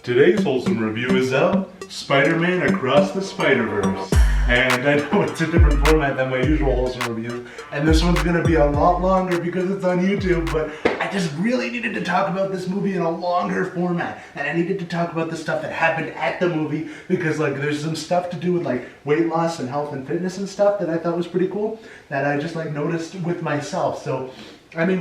Today's Wholesome review is of Spider-Man Across the Spiderverse. And I know it's a different format than my usual Wholesome reviews, and this one's gonna be a lot longer because it's on YouTube, but I just really needed to talk about this movie in a longer format. And I needed to talk about the stuff that happened at the movie because there's some stuff to do with weight loss and health and fitness and stuff that I thought was pretty cool that I just noticed with myself. So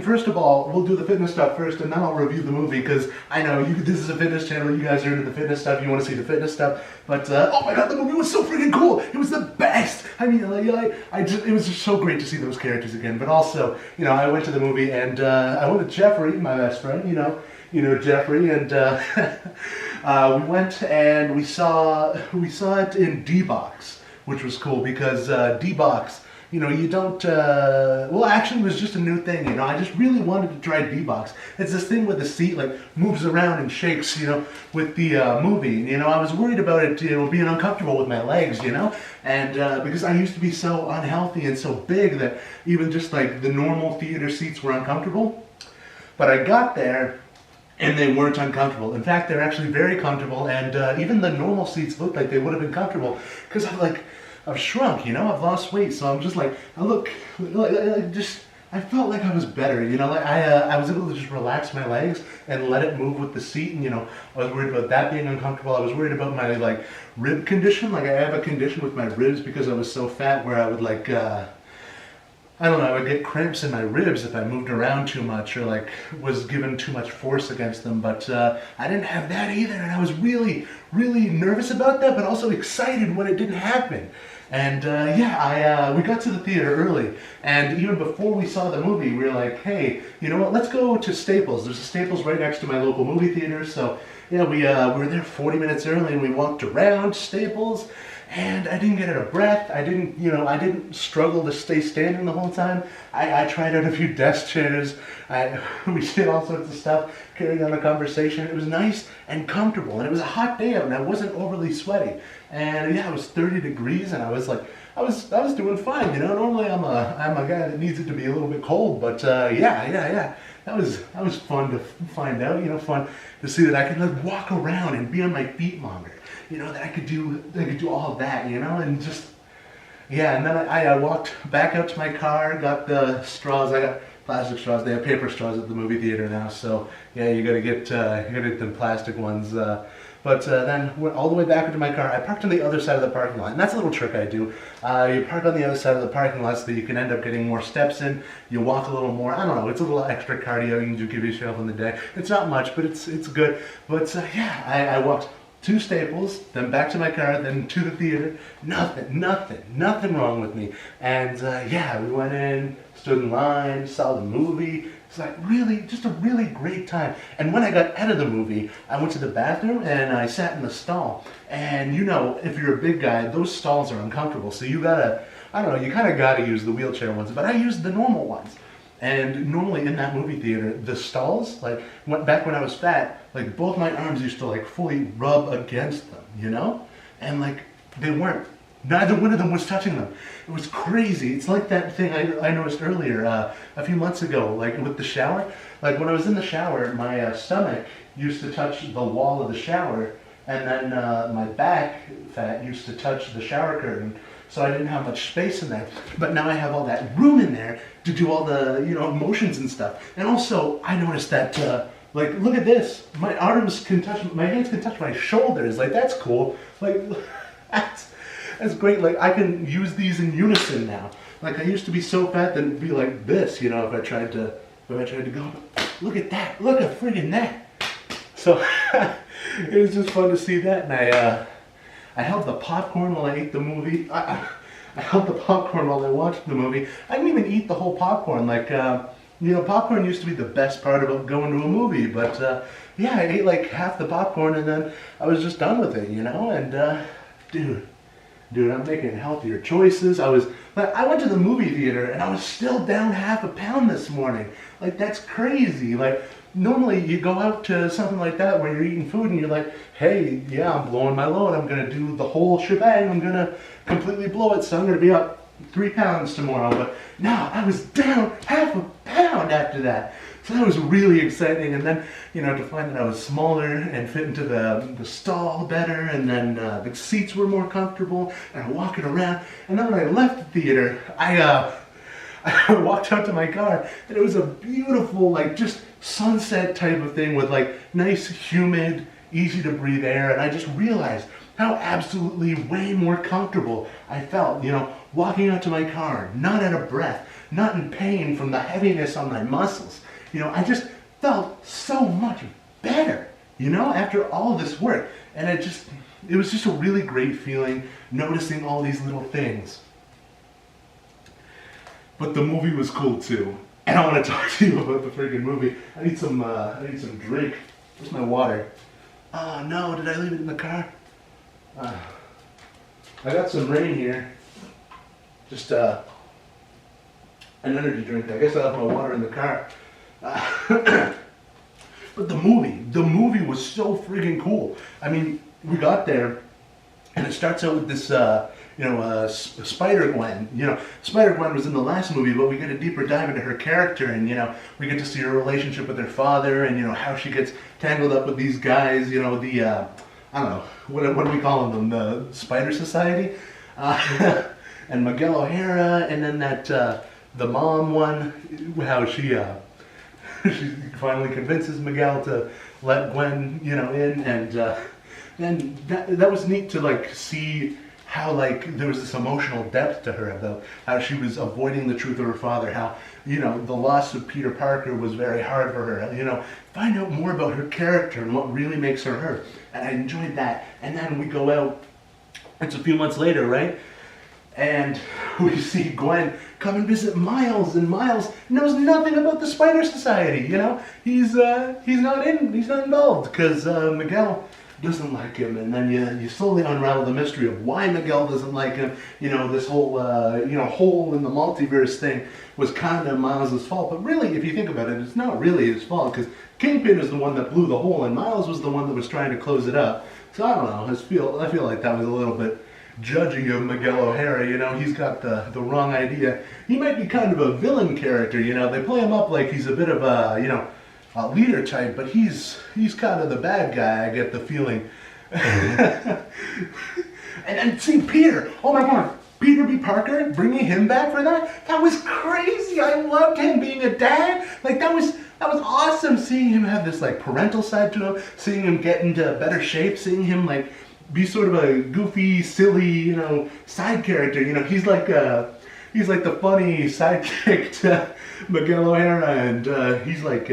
first of all, we'll do the fitness stuff first, and then I'll review the movie, because I know this is a fitness channel, you guys are into the fitness stuff, you want to see the fitness stuff, but oh my god, the movie was so freaking cool! It was the best! I mean, it was just so great to see those characters again, but also, I went to the movie, and I went with Jeffrey, my best friend, you know Jeffrey, and we went and we saw it in D-Box, which was cool, because D-Box, you don't, well, actually, it was just a new thing, I just really wanted to try D-Box. It's this thing where the seat, moves around and shakes, with the movie. I was worried about it, being uncomfortable with my legs, and because I used to be so unhealthy and so big that even just, the normal theater seats were uncomfortable. But I got there, and they weren't uncomfortable. In fact, they're actually very comfortable, and even the normal seats looked like they would have been comfortable, because I've shrunk, I've lost weight, so I'm just I felt like I was better, I was able to just relax my legs and let it move with the seat, and, I was worried about that being uncomfortable. I was worried about my, rib condition. I have a condition with my ribs because I was so fat where I would, I don't know, I would get cramps in my ribs if I moved around too much or was given too much force against them, but I didn't have that either, and I was really, really nervous about that, but also excited when it didn't happen. And we got to the theater early, and even before we saw the movie, we were like, hey, you know what, let's go to Staples. There's a Staples right next to my local movie theater, so yeah, we were there 40 minutes early, and we walked around Staples, and I didn't get out of breath. I didn't struggle to stay standing the whole time. I tried out a few desk chairs. We did all sorts of stuff, carrying on a conversation. It was nice and comfortable, and it was a hot day out, and I wasn't overly sweaty. And yeah, it was 30 degrees, and I was doing fine. Normally I'm a guy that needs it to be a little bit cold, but yeah. That was fun to find out. Fun to see that I could walk around and be on my feet longer. That I could do all of that, and just, yeah, and then I walked back out to my car, got the straws. I got plastic straws. They have paper straws at the movie theater now, so yeah, you gotta get the plastic ones. But then went all the way back into my car. I parked on the other side of the parking lot, and that's a little trick I do. You park on the other side of the parking lot so that you can end up getting more steps in. You walk a little more. I don't know. It's a little extra cardio you can do, give yourself in the day. It's not much, but it's good. But yeah, I walked to Staples, then back to my car, then to the theater. Nothing wrong with me. And yeah, we went in, stood in line, saw the movie. It's really, just a really great time. And when I got out of the movie, I went to the bathroom and I sat in the stall. And if you're a big guy, those stalls are uncomfortable. So you gotta, I don't know, you kind of gotta use the wheelchair ones, but I used the normal ones. And normally in that movie theater, the stalls, back when I was fat, both my arms used to fully rub against them, And they weren't. Neither one of them was touching them. It was crazy. It's like that thing I noticed earlier a few months ago, with the shower. When I was in the shower, my stomach used to touch the wall of the shower, and then my back fat used to touch the shower curtain. So I didn't have much space in there. But now I have all that room in there to do all the, motions and stuff. And also, I noticed that, look at this. My hands can touch my shoulders. That's cool. That's great. I can use these in unison now. I used to be so fat that it'd be like this, if I tried to go. Look at that. Look at friggin' that. So it was just fun to see that, and I held the popcorn while I ate the movie. I held the popcorn while I watched the movie. I didn't even eat the whole popcorn. Popcorn used to be the best part about going to a movie, but yeah, I ate half the popcorn and then I was just done with it, and dude, I'm making healthier choices. I went to the movie theater and I was still down half a pound this morning. That's crazy. Normally you go out to something like that where you're eating food and you're like, hey, yeah, I'm blowing my load. I'm going to do the whole shebang. I'm going to completely blow it. So I'm going to be up 3 pounds tomorrow. But no, I was down half a pound after that. So that was really exciting. And then, to find that I was smaller and fit into the stall better, and then the seats were more comfortable, and I'm walking around. And then when I left the theater, I walked out to my car, and it was a beautiful, like, just sunset type of thing with, like, nice, humid, easy to breathe air. And I just realized how absolutely way more comfortable I felt, walking out to my car, not out of breath, not in pain from the heaviness on my muscles. I just felt so much better, after all this work. And it was just a really great feeling, noticing all these little things. But the movie was cool too. And I want to talk to you about the freaking movie. I need some drink. Where's my water? Oh no, did I leave it in the car? I got some rain here. Just an energy drink. I guess I left my water in the car. But the movie was so friggin' cool. I mean, we got there, and it starts out with this, Spider-Gwen. Spider-Gwen was in the last movie, but we get a deeper dive into her character, and, we get to see her relationship with her father, and, how she gets tangled up with these guys, I don't know, what do we call them, the Spider Society? And Miguel O'Hara, and then that, the mom one, how she finally convinces Miguel to let Gwen, in, and that was neat to, like, see how, like, there was this emotional depth to her, though, how she was avoiding the truth of her father, how, the loss of Peter Parker was very hard for her, find out more about her character and what really makes her her, and I enjoyed that. And then we go out, it's a few months later, right? And we see Gwen come and visit Miles, and Miles knows nothing about the Spider Society. He's not involved because Miguel doesn't like him, and then you slowly unravel the mystery of why Miguel doesn't like him. This whole hole in the multiverse thing was kind of Miles' fault, but really, if you think about it, it's not really his fault because Kingpin is the one that blew the hole, and Miles was the one that was trying to close it up. So I don't know. I feel like that was a little bit judging of Miguel O'Hara. He's got the wrong idea. He might be kind of a villain character. They play him up like he's a bit of a leader type, but he's kind of the bad guy. I get the feeling. and see Peter. Oh my God, Peter B. Parker, bringing him back for that was crazy. I loved him being a dad. Like that was awesome. Seeing him have this like parental side to him, seeing him get into better shape, seeing him like be sort of a goofy, silly, side character. He's like the funny sidekick to Miguel O'Hara, and he's like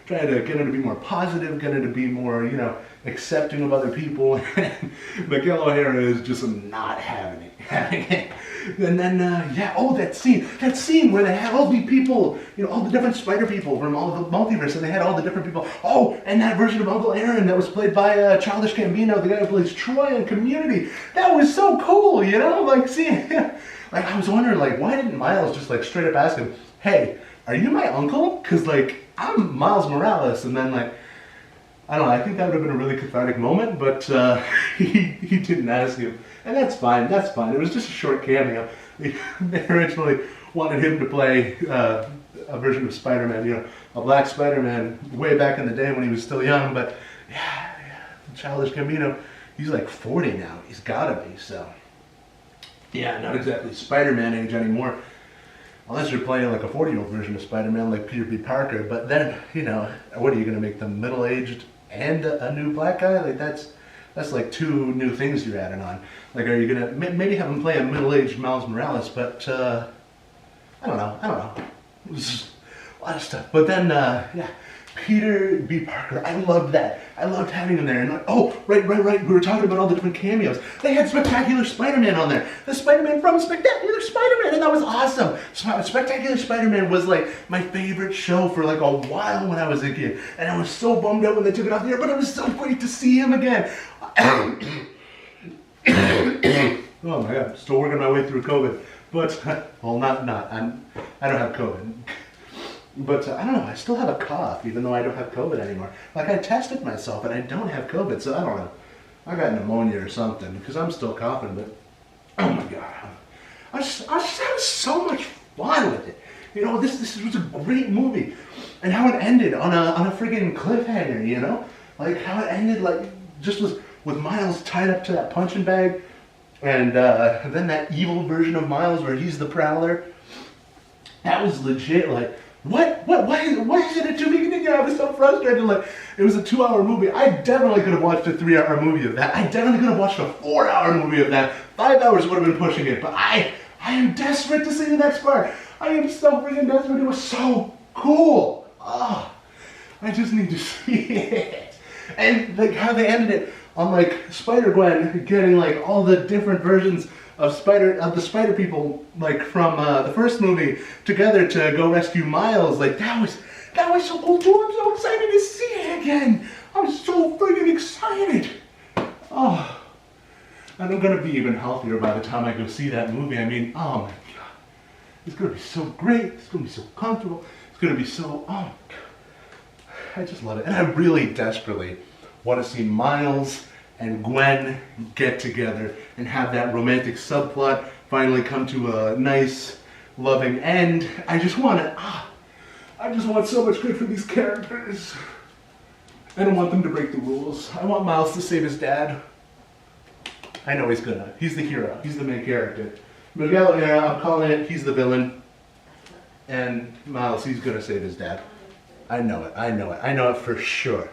trying to get him to be more positive, get him to be more, accepting of other people. And Miguel O'Hara is just not having it. And then, that scene where they had all the people, all the different Spider people from all the multiverse, and they had all the different people. Oh, and that version of Uncle Aaron that was played by Childish Gambino, the guy who plays Troy in Community. That was so cool, like seeing him. Like, I was wondering, like, why didn't Miles just, like, straight up ask him, hey, are you my uncle? Because, like, I'm Miles Morales. And then, like, I don't know, I think that would have been a really cathartic moment, but he didn't ask him. And that's fine. It was just a short cameo. They originally wanted him to play a version of Spider-Man, a black Spider-Man way back in the day when he was still young. But, yeah, Childish Gambino, he's like 40 now. He's gotta be, so. Yeah, not exactly Spider-Man age anymore. Unless you're playing like a 40-year-old version of Spider-Man like Peter B. Parker. But then, what are you going to make them middle-aged and a new black guy? Like that's like two new things you're adding on. Like, are you going to maybe have him play a middle-aged Miles Morales? But I don't know. It was just a lot of stuff. But then, Peter B. Parker, I loved that. I loved having him there. And like, oh, right. We were talking about all the different cameos. They had Spectacular Spider-Man on there. The Spider-Man from Spectacular Spider-Man, and that was awesome. Spectacular Spider-Man was like my favorite show for like a while when I was a kid. And I was so bummed out when they took it off the air, but it was so great to see him again. Oh my God, still working my way through COVID. But, well, not. I don't have COVID. But I don't know, I still have a cough, even though I don't have COVID anymore. Like, I tested myself, and I don't have COVID, so I don't know. I got pneumonia or something, because I'm still coughing, but, oh my God. I just had so much fun with it. You know, this was a great movie. And how it ended on a friggin' cliffhanger, you know? Like how it ended like just with Miles tied up to that punching bag, and then that evil version of Miles where he's the Prowler. That was legit. Like, why is it a 2 week thing? I was so frustrated. Like, it was a 2-hour movie. I definitely could have watched a 3-hour movie of that. I definitely could have watched a 4-hour movie of that. 5 hours would have been pushing it. But I am desperate to see the next part. I am so freaking desperate. It was so cool. Oh, I just need to see it. And like how they ended it on like Spider-Gwen getting like all the different versions of the Spider people like from the first movie together to go rescue Miles. Like that was so cool too. I'm so excited to see it again. I'm so freaking excited. Oh, and I'm gonna be even healthier by the time I go see that movie. I mean, oh my god, it's gonna be so great. It's gonna be so comfortable. It's gonna be so, oh my god. I just love it. And I really desperately want to see Miles and Gwen get together and have that romantic subplot finally come to a nice, loving end. I just want so much good for these characters. I don't want them to break the rules. I want Miles to save his dad. I know he's gonna. He's the hero. He's the main character. Miguel, I'm calling it, he's the villain. And Miles, he's gonna save his dad. I know it for sure.